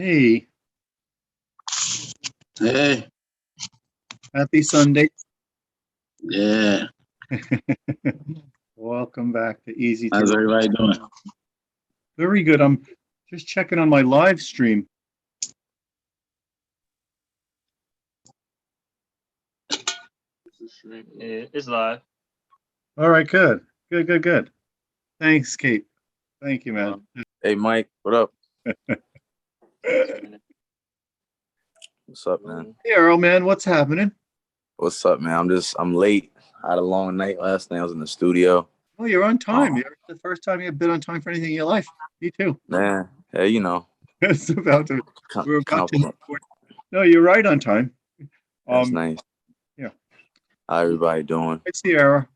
Hey, Hey, happy Sunday. yeah. Welcome back to Easy How's to. everybody doing? Very good. I'm just checking on my live stream. It's live. All right, good. Good. Thanks, Kate. Thank you, man. Hey, Mike, what up? What's up, man? Hey, Earl, man, what's happening? What's up, man? I'm late. I had a long night last night. I was in the studio. Oh, you're on time. You're the first time you've been on time for anything in your life. Me too. Man, hey, you know. It's about to. com- We're about to. compliment. No, you're right on time. That's nice. Yeah. How everybody doing? Hey, Sierra.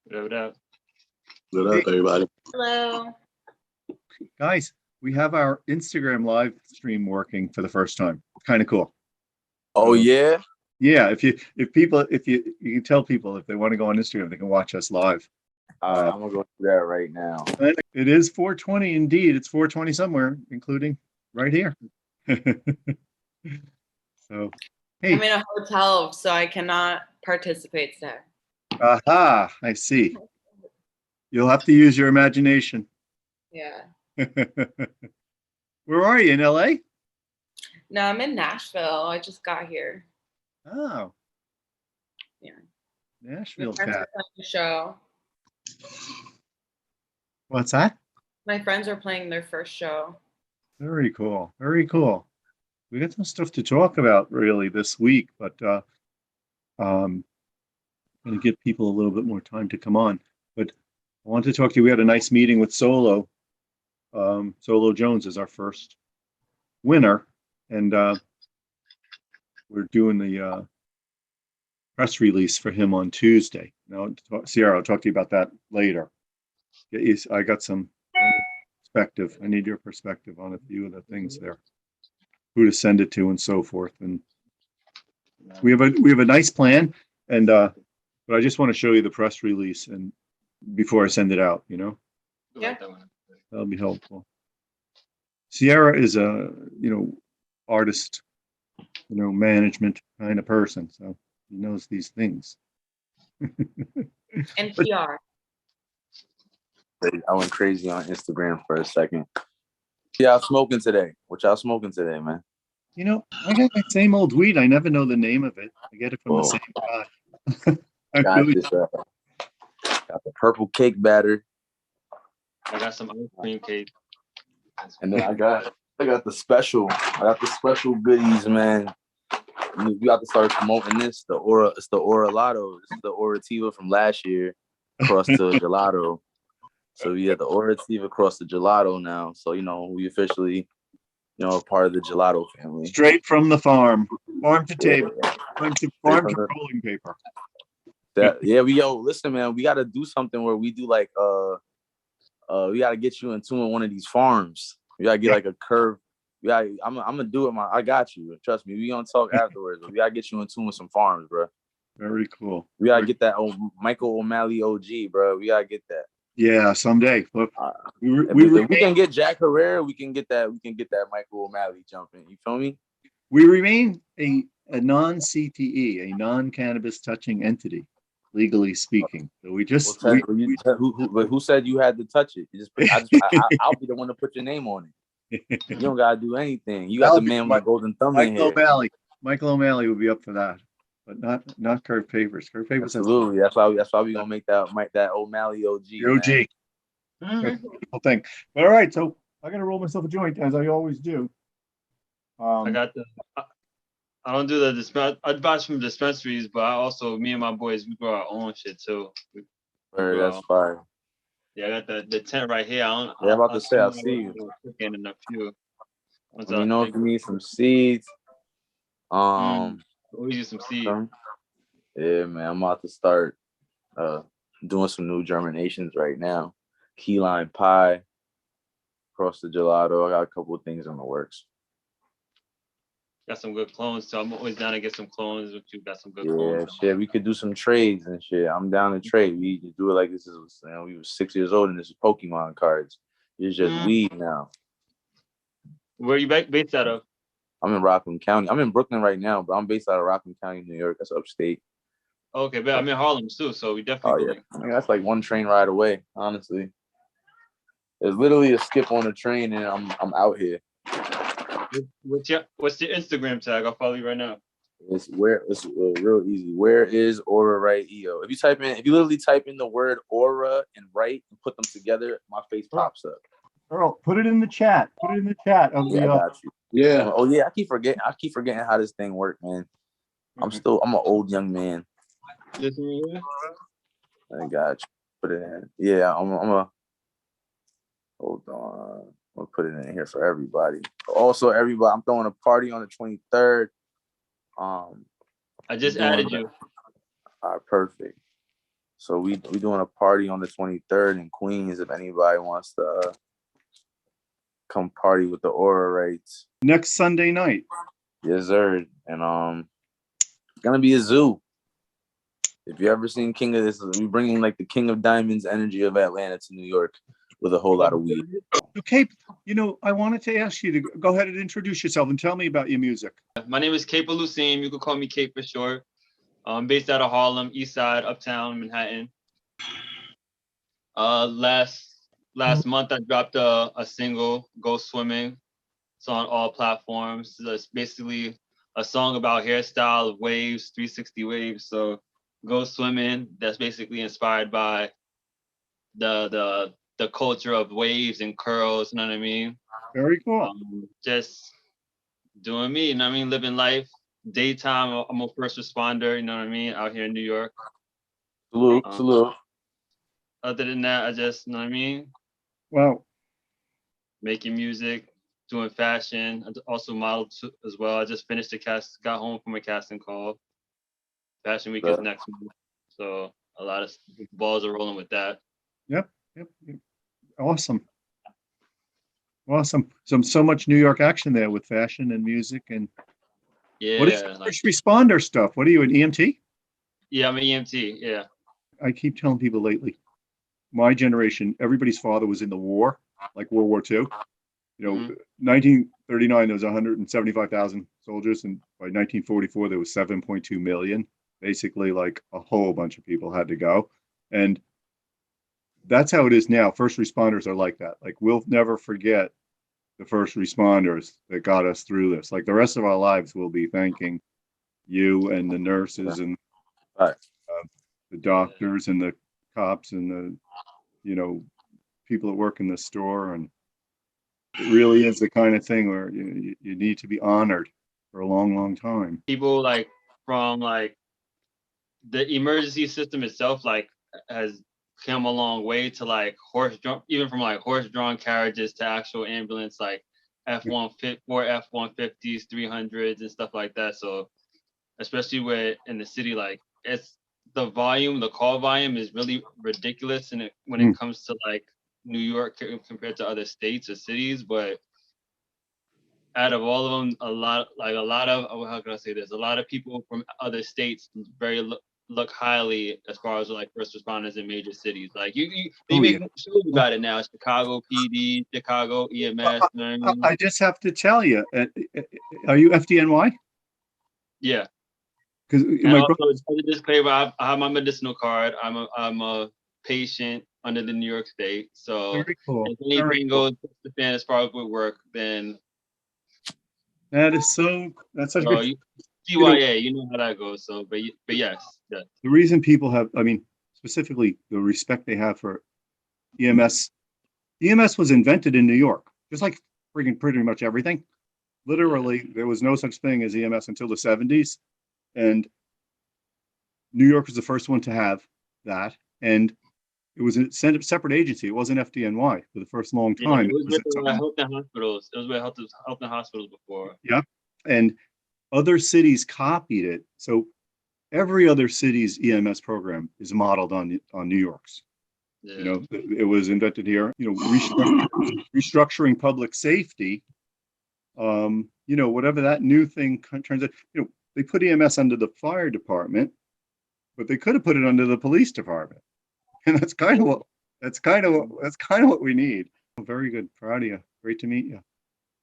What up? Good up, everybody. Hello. Guys, we have our Instagram live stream working for the first time. Kind of cool. Oh, yeah? Yeah, if you can tell people if they want to go on Instagram, they can watch us live. All right, I'm going to go do that right now. It is 4:20 indeed. It's 4:20 somewhere, including right here. So, hey. I'm in a hotel, so I cannot participate today. Aha, I see. You'll have to use your imagination. Yeah. Where are you, in LA? No, I'm in Nashville. I just got here. Oh. Yeah. Nashville My friends cat. are playing the show. What's that? My friends are playing their first show. Very cool. Very cool. We got some stuff to talk about really this week, but going to give people a little bit more time to come on. But I wanted to talk to you. We had a nice meeting with Solo. Solo Jones is our first winner, and we're doing the press release for him on Tuesday. Now, Sierra, I'll talk to you about that later. I got some perspective. I need your perspective on a few of the things there, who to send it to, and so forth. And we have a nice plan, and but I just want to show you the press release and before I send it out. Yeah. That'll be helpful. Sierra is a artist, management kind of person, so he knows these things. And PR. I went crazy on Instagram for a second. Y'all smoking today? What y'all smoking today, man? I got that same old weed. I never know the name of it. I get it from the same guy. Got the purple cake batter. I got some ice cream cake. And then I got the special. I got the special goodies, man. We got to start promoting this. It's the Oralato. This is the Orativa from last year across to gelato. So we have the Orativa across the gelato now. So we officially, are part of the gelato family. Straight from the farm to table, farm to rolling paper. Listen, man, we got to do something where we do like we got to get you into one of these farms. We got to get like a curve. I'm gonna do it, I got you. Trust me. We gonna talk afterwards, but we gotta get you in tune with some farms, bro. Very cool. We gotta get that Michael O'Malley OG, bro. We gotta get that. Yeah, someday. Look, we can get Jack Herrera. We can get that Michael O'Malley jumping. You feel me? We remain a non-CTE, a non-cannabis touching entity, legally speaking. So we just. Who said you had to touch it? I'll be the one to put your name on it. You don't gotta do anything. You got the man with the golden thumb in here. Michael O'Malley would be up for that, but not Curved Papers. Curved Papers. Absolutely. That's why we gonna make that O'Malley OG. OG. Whole thing. But all right, so I gotta roll myself a joint as I always do. I got I don't do the I buy from dispensaries, but me and my boys, we grow our own shit too. That's fire. Yeah, I got the tent right here. I'm about to say, I'll see you. In a few. If you need some seeds, we use some seeds. Yeah, man, I'm about to start doing some new germinations right now. Key lime pie, across the gelato. I got a couple of things in the works. Got some good clones, so I'm always down to get some clones. If you got some good clones. Yeah, shit. We could do some trades and shit. I'm down to trade. We just do it like this is. We were 6 years old and this is Pokemon cards. It's just weed now. Where are you based out of? I'm in Rockland County. I'm in Brooklyn right now, but I'm based out of Rockland County, New York. That's upstate. Okay, but I'm in Harlem too, so we Oh definitely yeah, going. I mean, that's like one train ride away. Honestly, there's literally a skip on the train, and I'm out here. What's your Instagram tag? I'll follow you right now. It's real easy. Where is Aura Right EO? If you literally type in the word Aura and Right and put them together, my face pops up. Earl, put it in the chat. Put it in the chat of Yeah, I the. got you. Yeah. Oh yeah, I keep forgetting how this thing works, man. I'm an old young man. This one here? I got you. Put it in. Yeah, hold on. I'm gonna put it in here for everybody. Also, everybody, I'm throwing a party on the 23rd. I just added you. All right, perfect. So we doing a party on the 23rd in Queens. If anybody wants to come party with the Aura Rights. Next Sunday night. Yes, sir. And it's gonna be a zoo. If you ever seen King of this, we bringing like the King of Diamonds energy of Atlanta to New York with a whole lot of weed. Okay, I wanted to ask you to go ahead and introduce yourself and tell me about your music. My name is Cape Lucine. You can call me Cape for short. I'm based out of Harlem, East Side, Uptown, Manhattan. Last month I dropped a single, Go Swimming. It's on all platforms. It's basically a song about hairstyle of waves, 360 waves. So Go Swimming. That's basically inspired by the culture of waves and curls. You know what I mean? Very cool. Just doing me. You know what I mean? Living life. Daytime, I'm a first responder. You know what I mean? Out here in New York. Salute. Other than that, I just, you know what I mean? Wow. Making music, doing fashion. I also modeled as well. I just finished got home from a casting call. Fashion week is next month. So a lot of balls are rolling with that. Yep. Awesome. So much New York action there with fashion and music and Yeah. What is first responder stuff? What are you, an EMT? Yeah, I'm an EMT. Yeah. I keep telling people lately, my generation, everybody's father was in the war, like World War II. 1939, there was 175,000 soldiers, and by 1944, there was 7.2 million. Basically, like a whole bunch of people had to go. And that's how it is now. First responders are like that. Like, we'll never forget the first responders that got us through this. Like, the rest of our lives, we'll be thanking you and the nurses and the doctors and the cops and the people that work in the store. And it really is the kind of thing where you need to be honored for a long time. People from the emergency system itself has come a long way to even from horse-drawn carriages to actual ambulance, like F-150s, 300s and stuff like that. So especially in the city, it's the call volume is really ridiculous when it comes to New York compared to other states or cities. But out of all of them, a lot of how can I say this? A lot of people from other states look highly as far as first responders in major cities. They make shows about it now. Chicago PD, Chicago EMS. You know what I mean? I just have to tell you, are you FDNY? Yeah. Because just a disclaimer, I have my medicinal card. I'm a patient under the New York State. So very cool. If anything goes to the fan as far as with work, then that's such a good. TYA, you know how that goes. So, but yes. The reason people have, specifically the respect they have for EMS. EMS was invented in New York, just like pretty much everything. Literally, there was no such thing as EMS until the 70s. And New York was the first one to have that. And it was a separate agency. It wasn't FDNY for the first long time. It was with health and hospitals. It was with health and hospitals before. Yeah. And other cities copied it. So every other city's EMS program is modeled on New York's. Yeah. It was invented here. Restructuring public safety. Whatever that new thing turns out. They put EMS under the fire department, but they could have put it under the police department, and that's kind of what we need. Very good, proud of you. Great to meet you.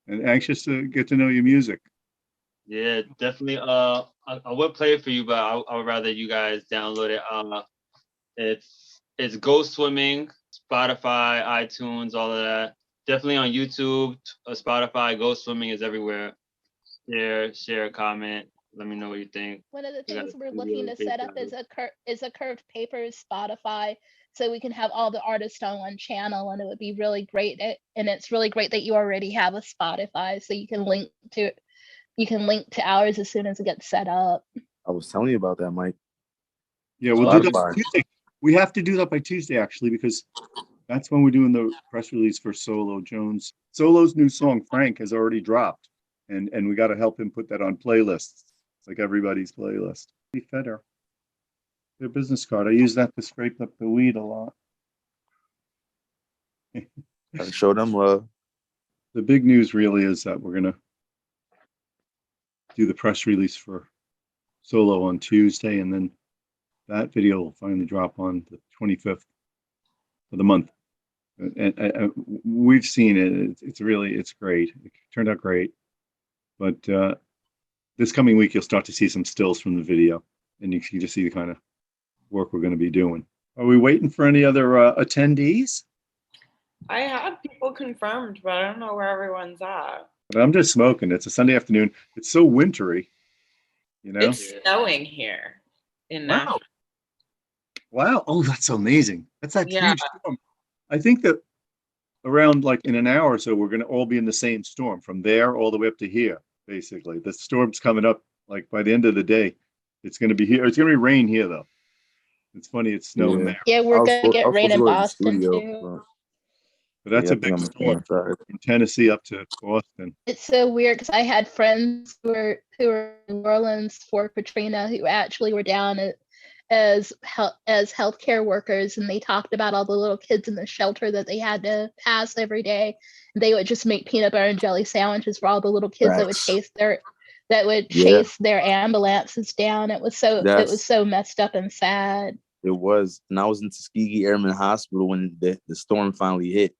and anxious to get to know your music. Yeah, definitely. I would play it for you, but I would rather you guys download it. It's Go Swimming, Spotify, iTunes, all of that. Definitely on YouTube, Spotify. Go Swimming is everywhere. Share, comment. Let me know what you think. One of the We got things a we're studio looking to set up based is a curved paper Spotify, so we can have all the artists on one channel, and it would be really great. And it's really great that you already have a Spotify, so you can link to ours as soon as it gets set up. I was telling you about that, Mike. Yeah, we'll do that Spotify. by Tuesday. We have to do that by Tuesday, actually, because that's when we're doing the press release for Solo Jones. Solo's new song, Frank, has already dropped, and we got to help him put that on playlists, like everybody's playlist. Fetter, their business card. I use that to scrape up the weed a lot. Gotta show them love. The big news really is that we're gonna do the press release for Solo on Tuesday, and then that video will finally drop on the 25th of the month. And we've seen it. It's great. It turned out great. But this coming week, you'll start to see some stills from the video, and you can just see the kind of work we're going to be doing. Are we waiting for any other attendees? I have people confirmed, but I don't know where everyone's at. But I'm just smoking. It's a Sunday afternoon. It's so wintry, you know? It's snowing here in Wow. Nashville. Wow. Oh, that's amazing. That's that Yeah. huge storm. I think that around like in an hour or so, we're going to all be in the same storm from there all the way up to here, basically. The storm's coming up like by the end of the day. It's going to be here. It's going to be rain here, though. It's funny. It's snowing there. Yeah, we're gonna get rain in Boston too. But that's yeah, a big I'm storm from Tennessee up to Boston. It's so weird because I had friends who were in New Orleans for Katrina who actually were down as healthcare workers, and they talked about all the little kids in the shelter that they had to pass every day. They would just make peanut butter and jelly sandwiches for all the little kids that would chase their ambulances down. It was so messed up and sad. It was. And I was in Tuskegee Airmen Hospital when the storm finally hit.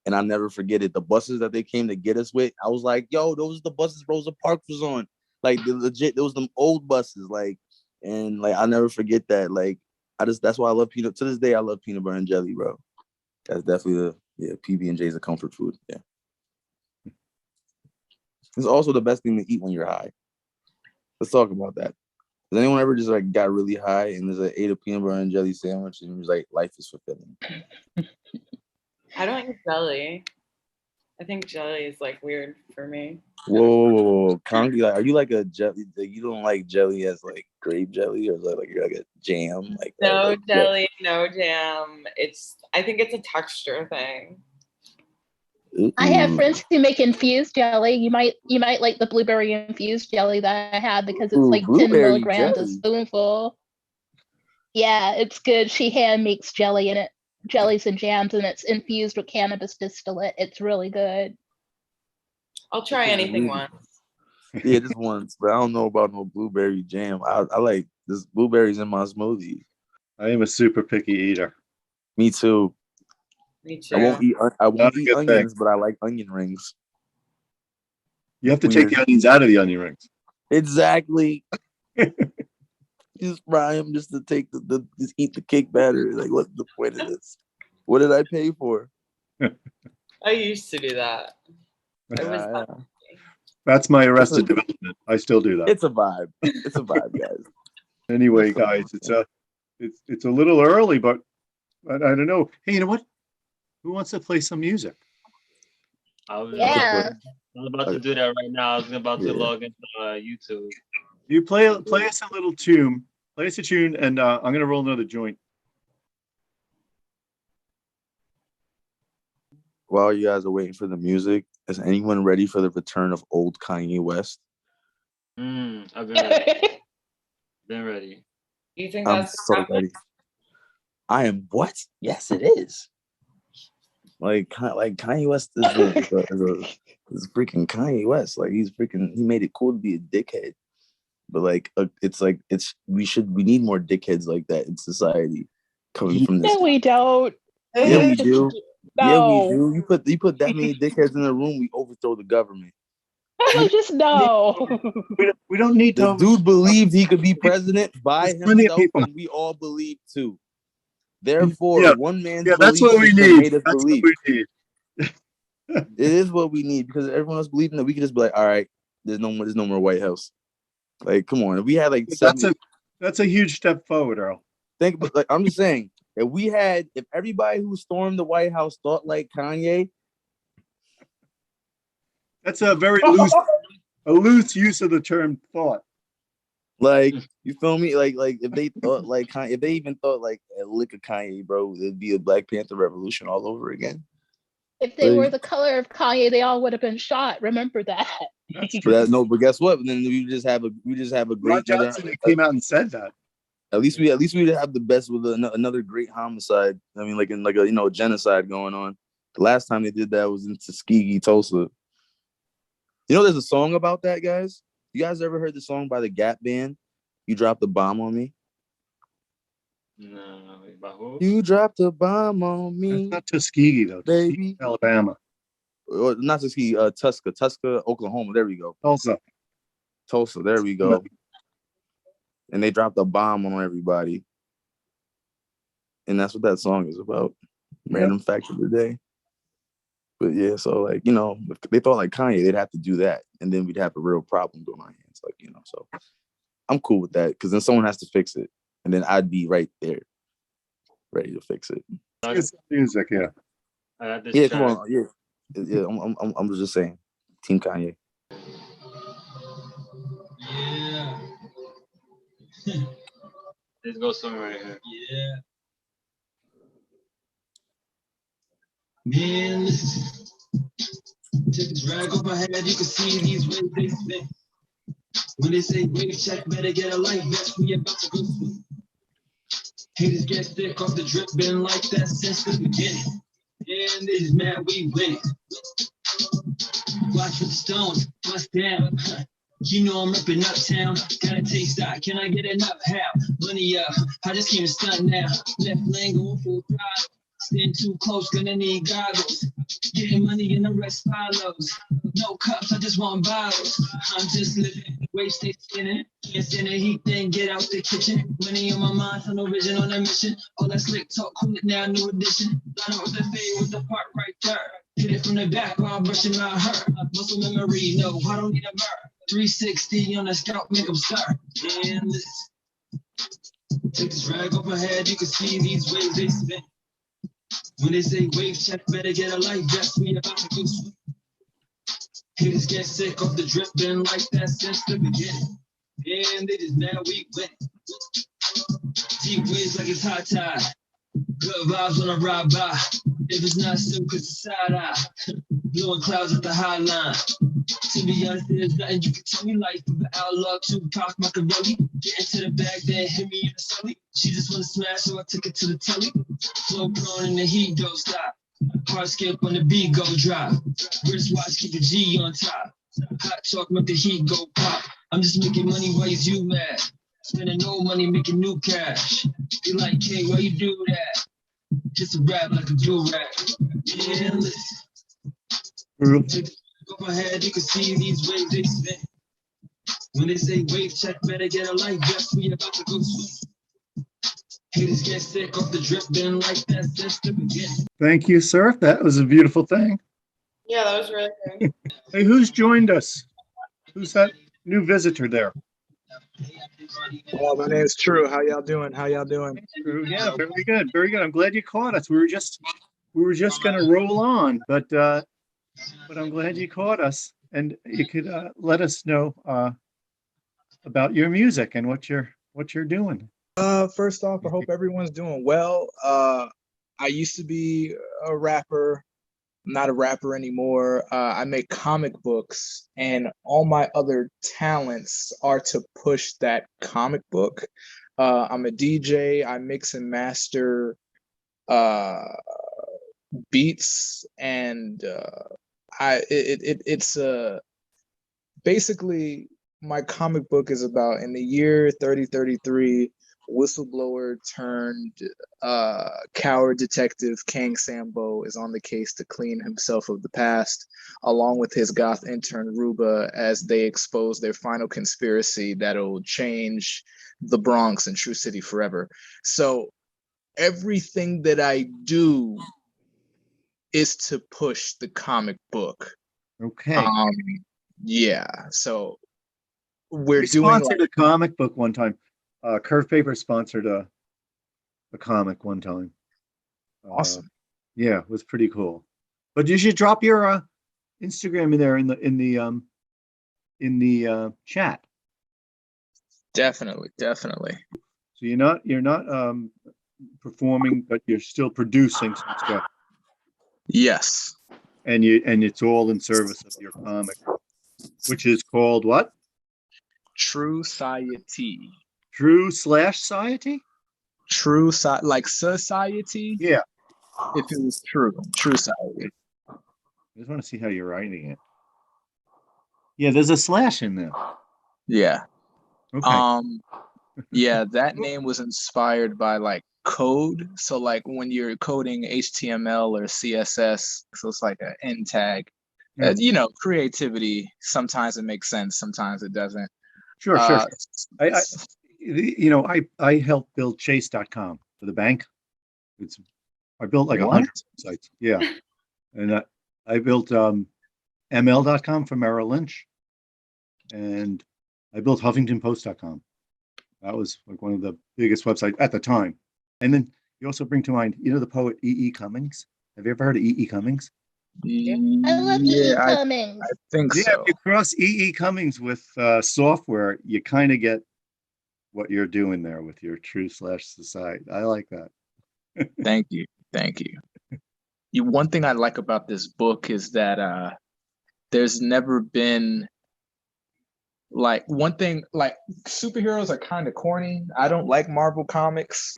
And I'll never forget it. The buses that they came to get us with, I was like, yo, those are the buses Rosa Parks was on. Like, legit, those them old buses. Like, and like, I'll never forget that. Like, that's why I love peanut. To this day, I love peanut butter and jelly, bro. That's definitely PB&J is a comfort food. Yeah. It's also the best thing to eat when you're high. Let's talk about that. Has anyone ever just like got really high and ate a peanut butter and jelly sandwich and was like, life is fulfilling? I don't eat jelly. I think jelly is like weird for me. Whoa. Congi, like, are you like a jelly? Like, you don't like jelly as like grape jelly, or is that like you're like a jam? Like no jelly, no jam. I think it's a texture thing. I have friends who make infused jelly. You might like the blueberry infused jelly that I had because it's like 10 milligrams a spoonful. Yeah, it's good. She hand makes jellies and jams, and it's infused with cannabis distillate. It's really good. I'll try anything once. Yeah, just once, but I don't know about no blueberry jam. I like this blueberries in my smoothie. I am a super picky eater. Me too. Me too. I won't eat onions, but I like onion rings. You have to take the onions out of the onion rings. Exactly. Just fry them just to take just eat the cake batter. Like, what's the point of this? What did I pay for? I used to do that. That's my Arrested Development. I still do that. It's a vibe. It's a vibe, guys. Anyway, guys, it's a little early, but I don't know. Hey, you know what? Who wants to play some music? I was about to do that right now. I was about to log into YouTube. You play us a little tune. Play us a tune, and I'm going to roll another joint. While you guys are waiting for the music, is anyone ready for the return of old Kanye West? I've been ready. Been ready. You think I'm that's so ready. I am what? Yes, it is. Like Kanye West is freaking Kanye West. Like he made it cool to be a dickhead. But we need more dickheads like that in society coming from this. No, we don't. Yeah, we do. Yeah, we No. do. You put that many dickheads in the room, we overthrow the government. I just no. We don't need The to. dude believed he could be president by There's plenty of himself, people. and we all believe too. Therefore, Yeah, one man's yeah, that's belief what we system need. made us That's believe. what we need. It is what we need because everyone else believing that we could just be like, all right, there's no more White House. Like, come on. If we had like That's a huge step forward, Earl. like I'm just saying, if everybody who stormed the White House thought like Kanye, That's a very loose use of the term thought. like, you feel me? Like if they thought like Kanye, if they even thought like a lick of Kanye, bro, it'd be a Black Panther revolution all over again. If they were the color of Kanye, they all would have been shot. Remember that. That's true. But guess what? Then we just have a Ron great Johnson came out and said that. At least we have the best with another great homicide. I mean, like in like a genocide going on. The last time they did that was in Tuskegee, Tulsa. You know, there's a song about that, guys. You guys ever heard the song by the Gap Band? You dropped a bomb on me. No, about who? You dropped a bomb on me. That's not Tuskegee though. Baby. Tuskegee, Alabama. Or not Tuskegee, Tuska, Oklahoma. There we go. Tulsa. There we go. And they dropped a bomb on everybody. And that's what that song is about. Random fact of the day. But yeah, so like, if they thought like Kanye, they'd have to do that. And then we'd have a real problem going on hands. Like, so I'm cool with that because then someone has to fix it. And then I'd be right there, ready to fix it. It's music, yeah. I got this Yeah, track. come on. Yeah. I'm just saying. Team Kanye. Yeah. Let's go somewhere right here. Yeah. Man, listen. Take this rag off my head, you can see these waves they spin. When they say wave check, better get a life vest. We about to go swim. Haters get thick off the drip, been like that since the beginning. And they just mad we win. Watch for the stones, bust down. You know I'm ripping uptown. Gotta taste that. Can I get enough? How? Money up. I just came to stunt now. Left lane going full throttle. Stand too close, gonna need goggles. Getting money and the rest follows. No cups, I just want bottles. I'm just living, waves stay spinning. Can't stand the heat, then get out the kitchen. Money on my mind, no vision on a mission. All that slick talk, cool it now, new edition. Line up with the fade with the part right there. Hit it from the back while I'm brushing my hair. Muscle memory, no, I don't need a mirror. 360 on the scalp, make them start. And listen. Take this rag off my head, you can see these waves they spin. When they say wave check, better get a life vest. We about to go swim. Haters get sick off the drip, been like that since the beginning. And they just now we win. Deep winds like it's hot tide. Good vibes when I ride by. If it's not silk, it's a side eye. Blowing clouds at the high line. To be honest, there's nothing you can tell me. Life of an outlaw, Tupac, Machiavelli. Get into the bag, then hit me in the celly. She just wanna smash, so I took it to the telly. Flow prone in the heat, don't stop. Hard skip when the beat go drop. Wristwatch, keep the G on top. Hot talk, make the heat go pop. I'm just making money, why is you mad? Spending no money, making new cash. You like, K, why you do that? Just a rap like a do-rag. Yeah, listen. Take the off my head, you can see these waves they spin. When they say wave check, better get a life vest. We about to go swim. Haters get sick off the drip, been like that since the beginning. Thank you, sir. That was a beautiful thing. Yeah, that was really good. Hey, who's joined us? Who's that new visitor there? My name's True. How y'all doing? Yeah, very good, very good. I'm glad you caught us. We were just gonna roll on, but I'm glad you caught us, and you could let us know about your music and what you're doing. First off, I hope everyone's doing well. I used to be a rapper. I'm not a rapper anymore. I make comic books, and all my other talents are to push that comic book. I'm a DJ. I mix and master beats, and it's basically my comic book is about in the year 3033. whistleblower turned coward detective Kang Sambo is on the case to clean himself of the past, along with his goth intern Ruba, as they expose their final conspiracy that'll change the Bronx and True City forever. So everything that I do is to push the comic book. Okay. Yeah. So we're We doing sponsored a comic book one time. Curve Paper sponsored a comic one time. awesome. Yeah, it was pretty cool. But you should drop your Instagram in there in the chat. Definitely. So you're not performing, but you're still producing some stuff, Yes. and it's all in service of your comic, which is called what? True Society. True/Society? Like society. Yeah. If it was true society. I just want to see how you're writing it. Yeah, there's a slash in there. Yeah. Okay. Yeah, that name was inspired by like code. So like when you're coding HTML or CSS, so it's like an end tag. Yeah. Creativity. Sometimes it makes sense. Sometimes it doesn't. Sure. I helped build chase.com for the bank. I built like 100 websites. Yeah. And I built ml.com for Merrill Lynch. And I built HuffingtonPost.com. That was like one of the biggest websites at the time. And then you also bring to mind, the poet E.E. Cummings. Have you ever heard of E.E. Cummings? I love E.E. Cummings. I think Yeah, so. if you cross E.E. Cummings with software, you kind of get what you're doing there with your True/Society. I like that. Thank you. One thing I like about this book is that there's never been like one thing, like superheroes are kind of corny. I don't like Marvel comics.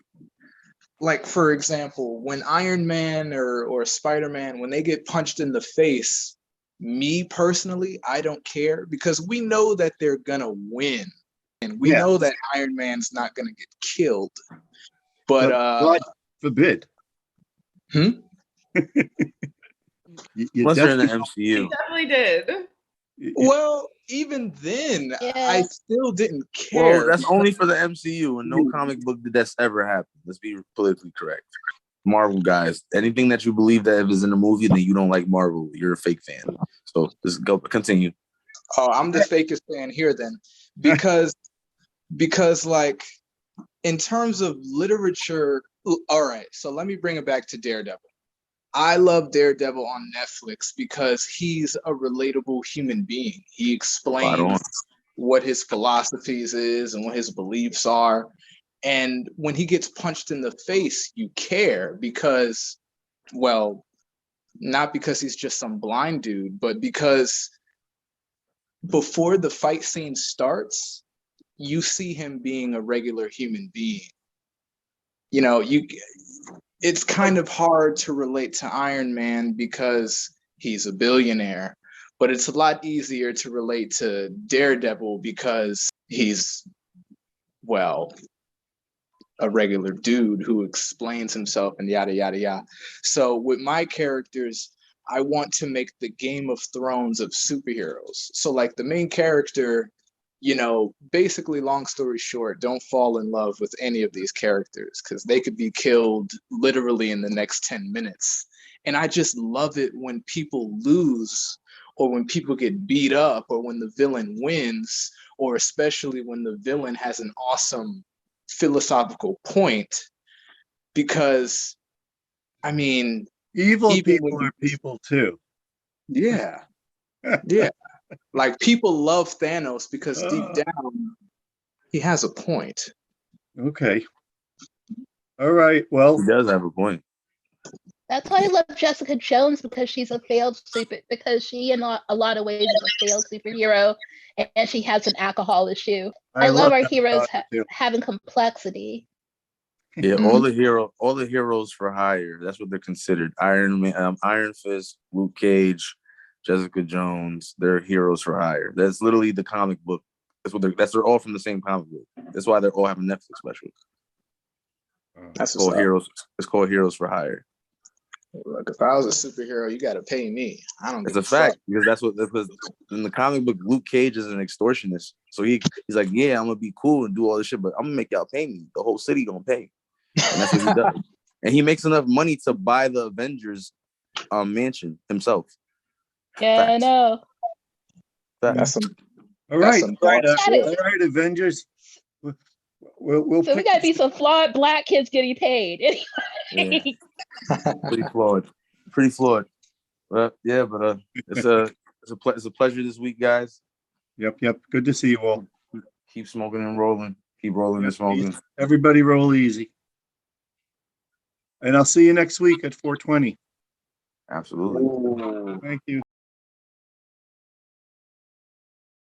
Like, for example, when Iron Man or Spider-Man, when they get punched in the face, me personally, I don't care because we know that they're gonna win. And we know that Iron Man's not gonna get killed. But God forbid. You Unless you're in the He MCU. definitely did. Well, even then, Yeah. I still didn't care. Well, that's only for the MCU, and no comic book that's ever happened. Let's be politically correct. Marvel guys, anything that you believe that is in a movie, then you don't like Marvel. You're a fake fan. So just go continue. Oh, I'm the fakest fan here then, because like in terms of literature, all right. So let me bring it back to Daredevil. I love Daredevil on Netflix because he's a relatable human being. He explains what his philosophies is and what his beliefs are. And when he gets punched in the face, you care because, well, not because he's just some blind dude, but because before the fight scene starts, you see him being a regular human being. It's kind of hard to relate to Iron Man because he's a billionaire, but it's a lot easier to relate to Daredevil because he's, well, a regular dude who explains himself and yada, yada, yada. So with my characters, I want to make the Game of Thrones of superheroes. So like the main character, basically, long story short, don't fall in love with any of these characters because they could be killed literally in the next 10 minutes. And I just love it when people lose or when people get beat up or when the villain wins, or especially when the villain has an awesome philosophical point. Because, I mean, Evil people are people too. Yeah. Yeah. Like people love Thanos because deep down he has a point. Okay. All right. Well, He does have a point. That's why I love Jessica Jones, because she's a failed because she in a lot of ways is a failed superhero, and she has an alcohol issue. I love our heroes having complexity. Yeah, all the heroes for hire. That's what they're considered. Iron Man, Iron Fist, Luke Cage, Jessica Jones. They're heroes for hire. That's literally the comic book. They're all from the same comic book. That's why they're all having Netflix specials. That's It's called what's up. Heroes. It's called Heroes for Hire. Look, if I was a superhero, you got to pay me. I don't It's give a fact because because in the comic book, Luke Cage is an extortionist. So he's like, yeah, I'm gonna be cool and do all this shit, but I'm gonna make y'all pay me. The whole city gonna pay, and that's what he does. And he makes enough money to buy the Avengers mansion himself. Yeah, I Facts. know. Facts. That's some. All right, some all right, boss shit. all right, Avengers. We'll So we pick gotta be this- some flawed black kids getting paid. Yeah. Pretty flawed. Pretty flawed. But yeah, but it's a pleasure this week, guys. Yep. Good to see you all. Keep smoking and rolling. Keep rolling and smoking. Everybody roll easy. And I'll see you next week at 4:20. Absolutely. Ooh. Thank you.